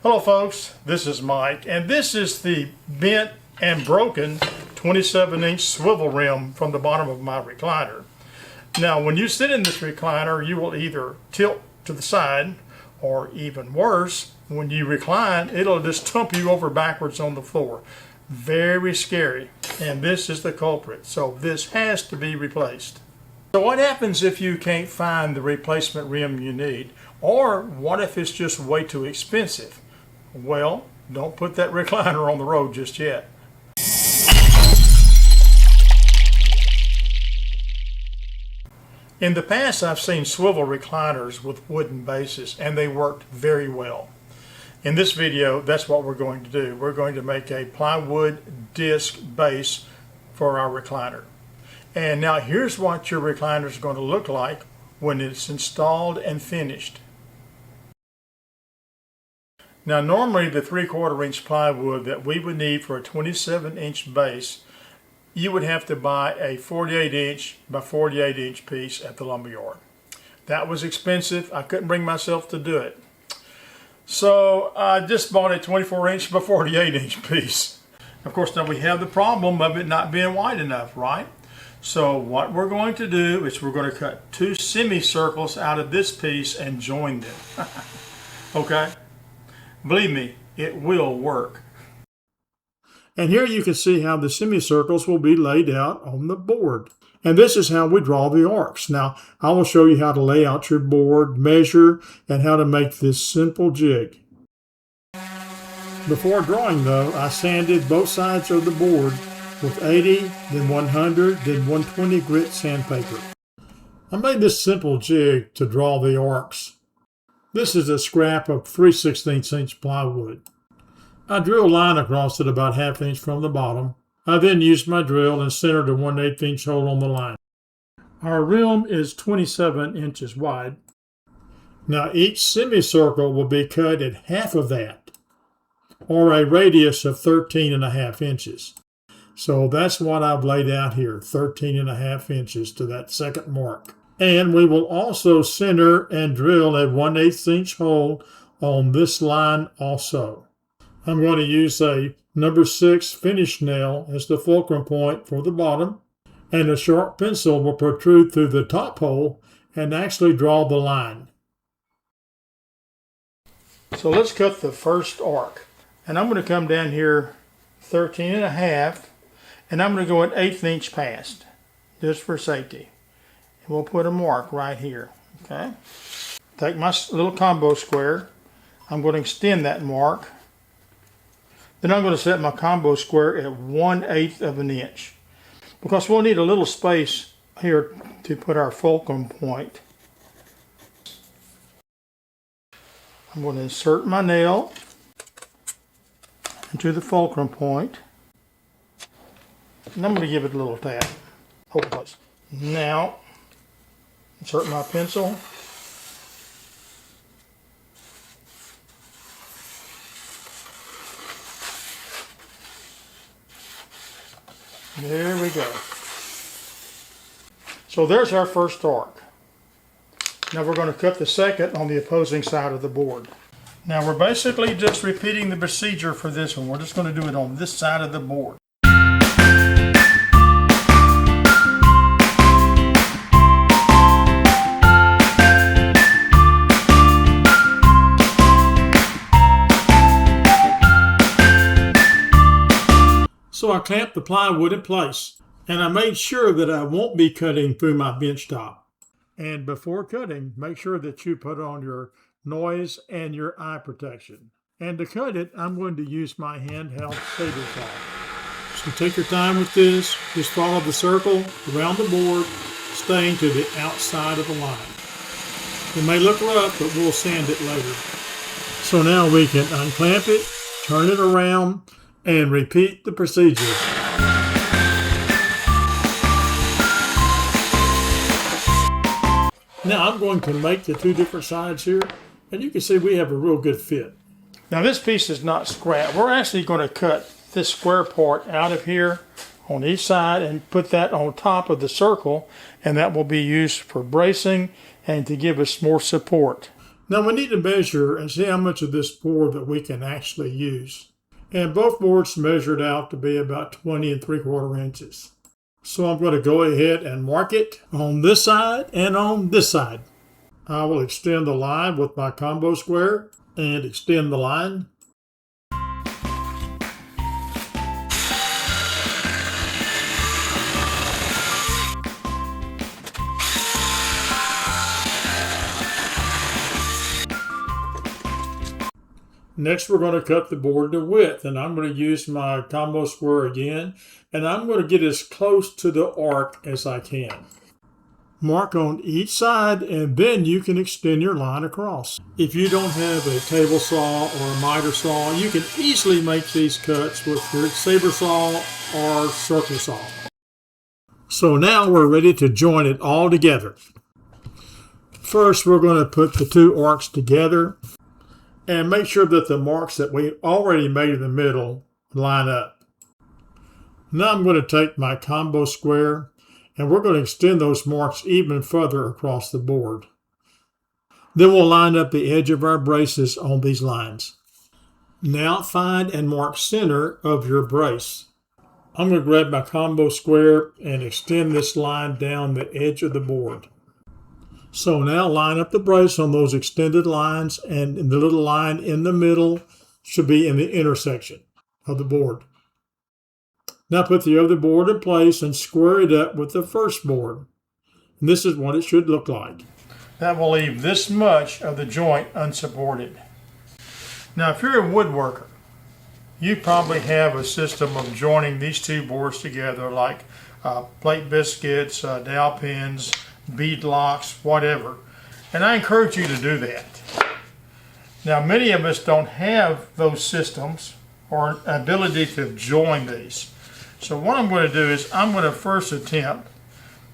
Hello folks, this is Mike, and this is the bent and broken 27-inch swivel rim from the bottom of my recliner. Now when you sit in this recliner, you will either tilt to the side, or even worse, when you recline, it'll just tump you over backwards on the floor. Very scary, and this is the culprit, so this has to be replaced. So what happens if you can't find the replacement rim you need? Or what if it's just way too expensive? Well, don't put that recliner on the road just yet. In the past, I've seen swivel recliners with wooden bases, and they worked very well. In this video, that's what we're going to do. We're going to make a plywood disc base for our recliner. And now here's what your recliner is going to look like when it's installed and finished. Now normally the 3/4 inch plywood that we would need for a 27-inch base, you would have to buy a 48-inch by 48-inch piece at the lumberyard. That was expensive. I couldn't bring myself to do it. So I just bought a 24-inch by 48-inch piece. Of course, now we have the problem of it not being wide enough, right? So what we're going to do is we're going to cut 2 semicircles out of this piece and join them. Okay? Believe me, it will work. And here you can see how the semicircles will be laid out on the board. And this is how we draw the arcs. Now, I will show you how to lay out your board, measure, and how to make this simple jig. Before drawing though, I sanded both sides of the board with 80, then 100, then 120 grit sandpaper. I made this simple jig to draw the arcs. This is a scrap of 3/16 inch plywood. I drew a line across it about 1/2 inch from the bottom. I then used my drill and centered a 1/8 inch hole on the line. Our rim is 27 inches wide. Now each semicircle will be cut at half of that, or a radius of 13.5 inches. So that's what I've laid out here, 13.5 inches to that second mark. And we will also center and drill a 1/8 inch hole on this line also. I'm going to use a number 6 finish nail as the fulcrum point for the bottom, and a sharp pencil will protrude through the top hole and actually draw the line. So let's cut the first arc. And I'm going to come down here 13.5, and I'm going to go an 1/8 inch past, just for safety. And we'll put a mark right here, okay? Take my little combo square. I'm going to extend that mark. Then I'm going to set my combo square at 1/8 of an inch, because we'll need a little space here to put our fulcrum point. I'm going to insert my nail into the fulcrum point, and I'm going to give it a little tap. Hold it close. Now, insert my pencil. There we go. So there's our first arc. Now we're going to cut the second on the opposing side of the board. Now we're basically just repeating the procedure for this one. We're just going to do it on this side of the board. So I clamped the plywood in place, and I made sure that I won't be cutting through my bench top. And before cutting, make sure that you put on your noise and your eye protection. And to cut it, I'm going to use my handheld table saw. So take your time with this. Just follow the circle around the board, staying to the outside of the line. It may look rough, but we'll sand it later. So now we can unclamp it, turn it around, and repeat the procedure. Now I'm going to make the 2 different sides here, and you can see we have a real good fit. Now this piece is not scrap. We're actually going to cut this square part out of here on each side and put that on top of the circle, and that will be used for bracing and to give us more support. Now we need to measure and see how much of this board that we can actually use. And both boards measured out to be about 20 3/4 inches. So I'm going to go ahead and mark it on this side and on this side. I will extend the line with my combo square and extend the line. Next, we're going to cut the board to width, and I'm going to use my combo square again, and I'm going to get as close to the arc as I can. Mark on each side, and then you can extend your line across. If you don't have a table saw or a miter saw, you can easily make these cuts with your saber saw or circle saw. So now we're ready to join it all together. First, we're going to put the two arcs together and make sure that the marks that we already made in the middle line up. Now I'm going to take my combo square and we're going to extend those marks even further across the board. Then we'll line up the edge of our braces on these lines. Now find and mark center of your brace. I'm going to grab my combo square and extend this line down the edge of the board. So now line up the brace on those extended lines, and the little line in the middle should be in the intersection of the board. Now put the other board in place and square it up with the first board. And this is what it should look like. That will leave this much of the joint unsupported. Now if you're a woodworker, you probably have a system of joining these two boards together like plate biscuits, dowel pins, bead locks, whatever. And I encourage you to do that. Now many of us don't have those systems or ability to join these. So what I'm going to do is I'm going to first attempt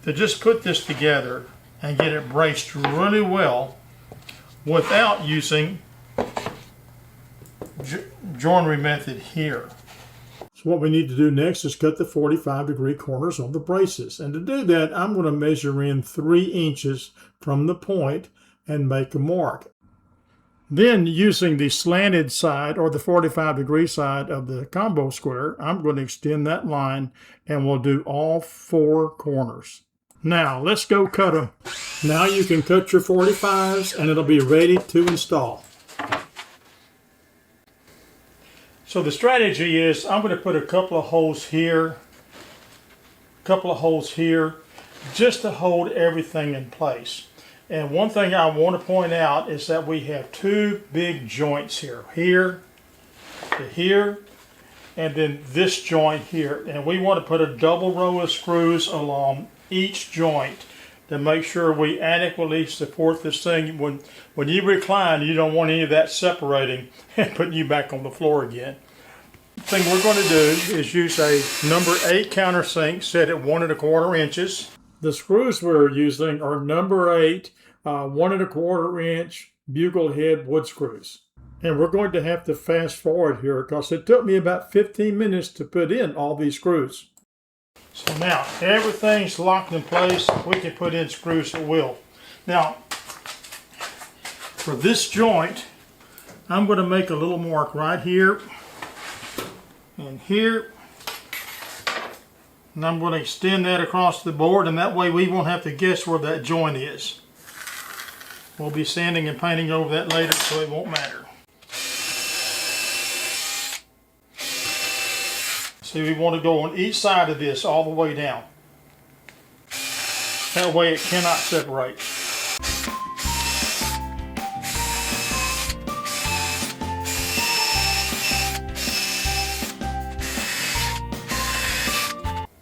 to just put this together and get it braced really well without using joinery method here. So what we need to do next is cut the 45-degree corners on the braces. And to do that, I'm going to measure in 3 inches from the point and make a mark. Then using the slanted side or the 45-degree side of the combo square, I'm going to extend that line and we'll do all 4 corners. Now let's go cut them. Now you can cut your 45s and it'll be ready to install. So the strategy is I'm going to put a couple of holes here, just to hold everything in place. And one thing I want to point out is that we have 2 big joints here to here, and then this joint here. And we want to put a double row of screws along each joint to make sure we adequately support this thing. When you recline, you don't want any of that separating and putting you back on the floor again. The thing we're going to do is use a number 8 countersink set at 1 1/4 inches. The screws we're using are number 8 1 1/4 inch bugle head wood screws. And we're going to have to fast forward here because it took me about 15 minutes to put in all these screws. So now everything's locked in place. We can put in screws at will. Now for this joint, I'm going to make a little mark right here and here. And I'm going to extend that across the board, and that way we won't have to guess where that joint is. We'll be sanding and painting over that later, so it won't matter. See, we want to go on each side of this all the way down. That way it cannot separate.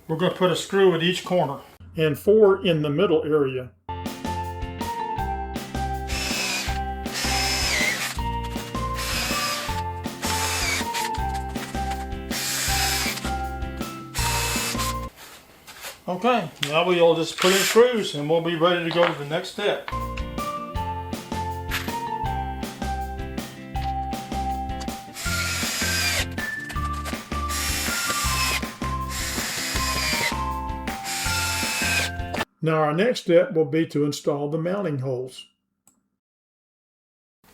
We're going to put a screw at each corner and 4 in the middle area. Okay, now we'll just put in screws and we'll be ready to go to the next step. Now our next step will be to install the mounting holes.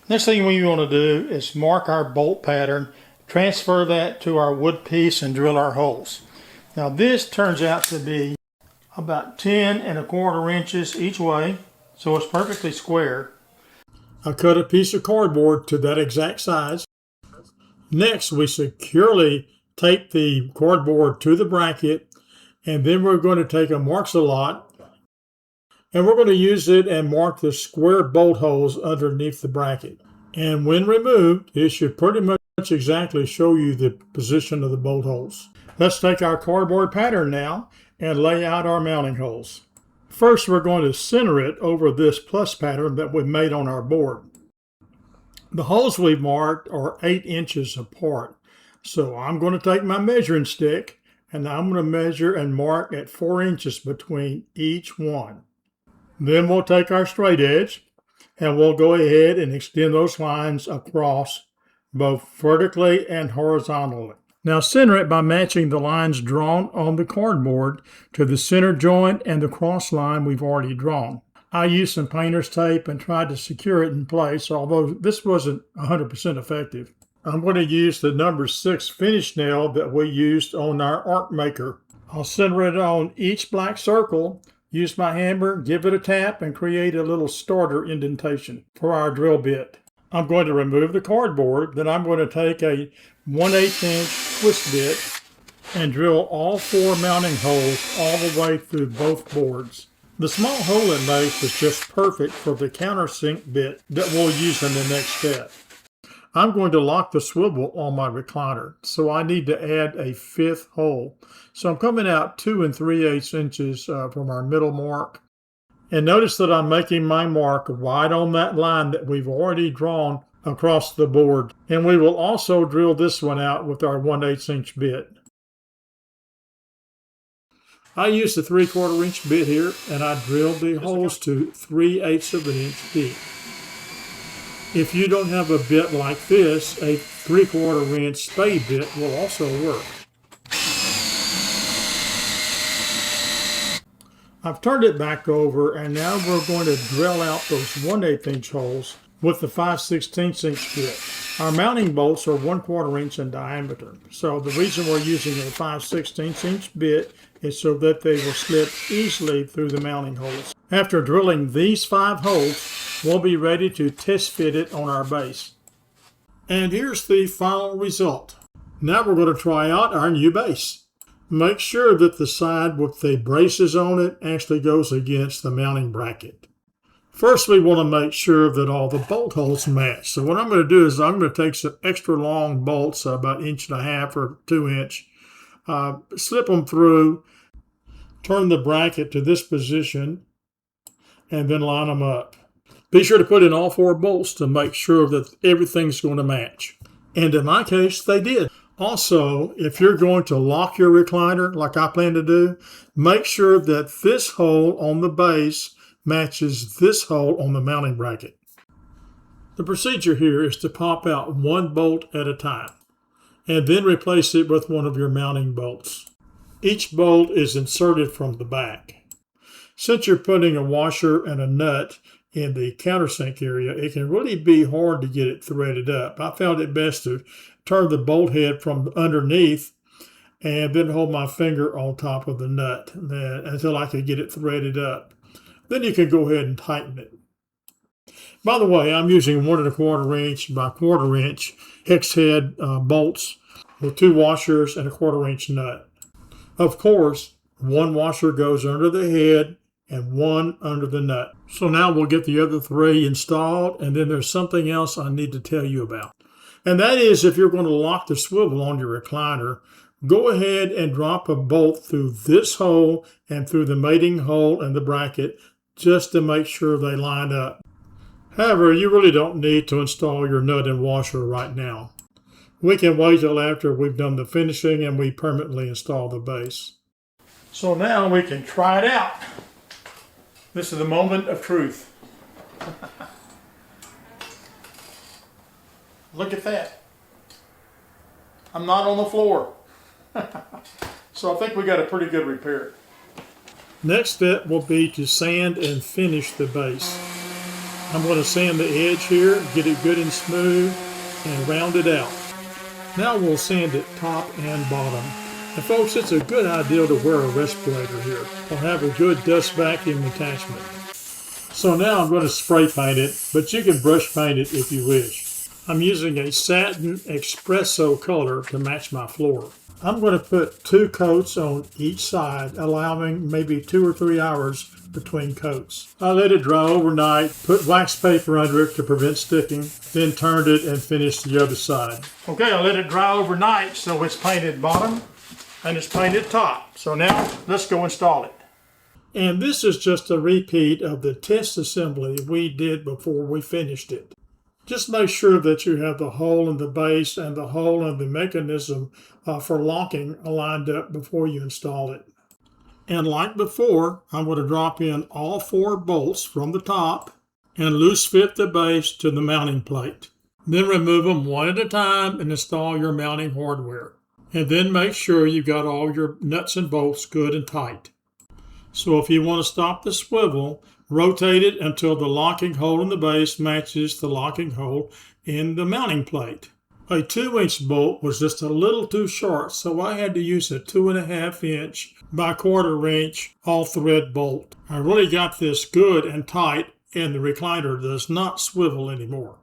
Next thing we want to do is mark our bolt pattern, transfer that to our wood piece, and drill our holes. Now this turns out to be about 10¼ inches each way, so it's perfectly square. I cut a piece of cardboard to that exact size. Next, we securely tape the cardboard to the bracket, and then we're going to take a Marks-A-Lot, and we're going to use it and mark the square bolt holes underneath the bracket. And when removed, it should pretty much exactly show you the position of the bolt holes. Let's take our cardboard pattern now and lay out our mounting holes. First, we're going to center it over this plus pattern that we made on our board. The holes we've marked are 8 inches apart. So I'm going to take my measuring stick and I'm going to measure and mark at 4 inches between each one. Then we'll take our straight edge and we'll go ahead and extend those lines across both vertically and horizontally. Now center it by matching the lines drawn on the cardboard to the center joint and the cross line we've already drawn. I used some painter's tape and tried to secure it in place, although this wasn't 100% effective. I'm going to use the number 6 finish nail that we used on our arc maker. I'll center it on each black circle, use my hammer, give it a tap, and create a little starter indentation for our drill bit. I'm going to remove the cardboard, then I'm going to take a 1/8 inch twist bit and drill all 4 mounting holes all the way through both boards. The small hole it makes is just perfect for the countersink bit that we'll use in the next step. I'm going to lock the swivel on my recliner, so I need to add a 5th hole. So I'm coming out 2 3/8 inches from our middle mark. And notice that I'm making my mark right on that line that we've already drawn across the board. And we will also drill this one out with our 1/8 inch bit. I used a 3/4 inch bit here, and I drilled the holes to 3/8 of an inch deep. If you don't have a bit like this, a 3/4 inch spade bit will also work. I've turned it back over, and now we're going to drill out those 1/8 inch holes with the 5/16 inch bit. Our mounting bolts are 1/4 inch in diameter, so the reason we're using a 5/16 inch bit is so that they will slip easily through the mounting holes. After drilling these 5 holes, we'll be ready to test fit it on our base. And here's the final result. Now we're going to try out our new base. Make sure that the side with the braces on it actually goes against the mounting bracket. First, we want to make sure that all the bolt holes match. So what I'm going to do is I'm going to take some extra long bolts, about 1.5 or 2 inch, slip them through, turn the bracket to this position, and then line them up. Be sure to put in all 4 bolts to make sure that everything's going to match. And in my case, they did. Also, if you're going to lock your recliner, like I plan to do, make sure that this hole on the base matches this hole on the mounting bracket. The procedure here is to pop out 1 bolt at a time, and then replace it with one of your mounting bolts. Each bolt is inserted from the back. Since you're putting a washer and a nut in the countersink area, it can really be hard to get it threaded up. I found it best to turn the bolt head from underneath and then hold my finger on top of the nut until I could get it threaded up. Then you can go ahead and tighten it. By the way, I'm using 1¼ inch by 1/4 inch hex head bolts with 2 washers and a 1/4 inch nut. Of course, 1 washer goes under the head and 1 under the nut. So now we'll get the other 3 installed, and then there's something else I need to tell you about. And that is, if you're going to lock the swivel on your recliner, go ahead and drop a bolt through this hole and through the mating hole in the bracket just to make sure they line up. However, you really don't need to install your nut and washer right now. We can wait till after we've done the finishing and we permanently install the base. So now we can try it out. This is the moment of truth. Look at that. I'm not on the floor. So I think we got a pretty good repair. Next step will be to sand and finish the base. I'm going to sand the edge here, get it good and smooth, and round it out. Now we'll sand it top and bottom. And folks, it's a good idea to wear a respirator here, or have a good dust vacuum attachment. So now I'm going to spray paint it, but you can brush paint it if you wish. I'm using a satin espresso color to match my floor. I'm going to put 2 coats on each side, allowing maybe 2 or 3 hours between coats. I let it dry overnight, put wax paper under it to prevent sticking, then turned it and finished the other side. Okay, I let it dry overnight so it's painted bottom and it's painted top. So now let's go install it. And this is just a repeat of the test assembly we did before we finished it. Just make sure that you have the hole in the base and the hole in the mechanism for locking lined up before you install it. And like before, I'm going to drop in all 4 bolts from the top and loose fit the base to the mounting plate. Then remove them one at a time and install your mounting hardware. And then make sure you've got all your nuts and bolts good and tight. So if you want to stop the swivel, rotate it until the locking hole in the base matches the locking hole in the mounting plate. A 2-inch bolt was just a little too short, so I had to use a 2.5-inch by 1/4-inch all-thread bolt. I really got this good and tight, and the recliner does not swivel anymore.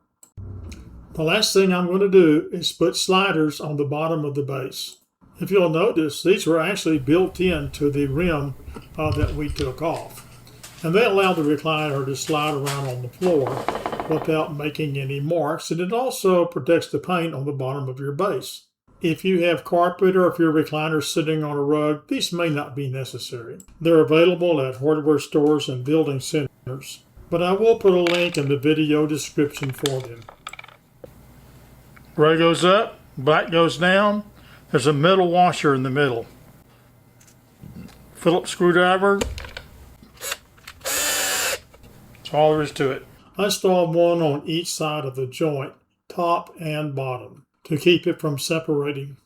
The last thing I'm going to do is put sliders on the bottom of the base. If you'll notice, these were actually built into the rim that we took off. And they allow the recliner to slide around on the floor without making any marks, and it also protects the paint on the bottom of your base. If you have carpet or if your recliner is sitting on a rug, these may not be necessary. They're available at hardware stores and building centers, but I will put a link in the video description for them. Gray goes up, black goes down. There's a metal washer in the middle. Phillips screwdriver. That's all there is to it. I installed one on each side of the joint, top and bottom, to keep it from separating.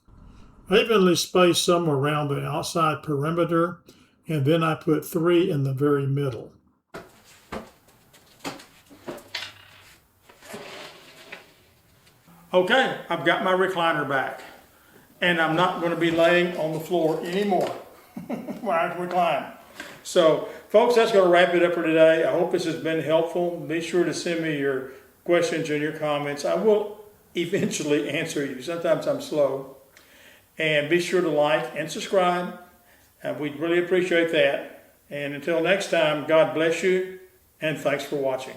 I evenly spaced some around the outside perimeter, and then I put 3 in the very middle. Okay, I've got my recliner back, and I'm not going to be laying on the floor anymore when I recline. So, folks, that's going to wrap it up for today. I hope this has been helpful. Be sure to send me your questions and your comments. I will eventually answer you. Sometimes I'm slow. And be sure to like and subscribe. And we'd really appreciate that. And until next time, God bless you, and thanks for watching.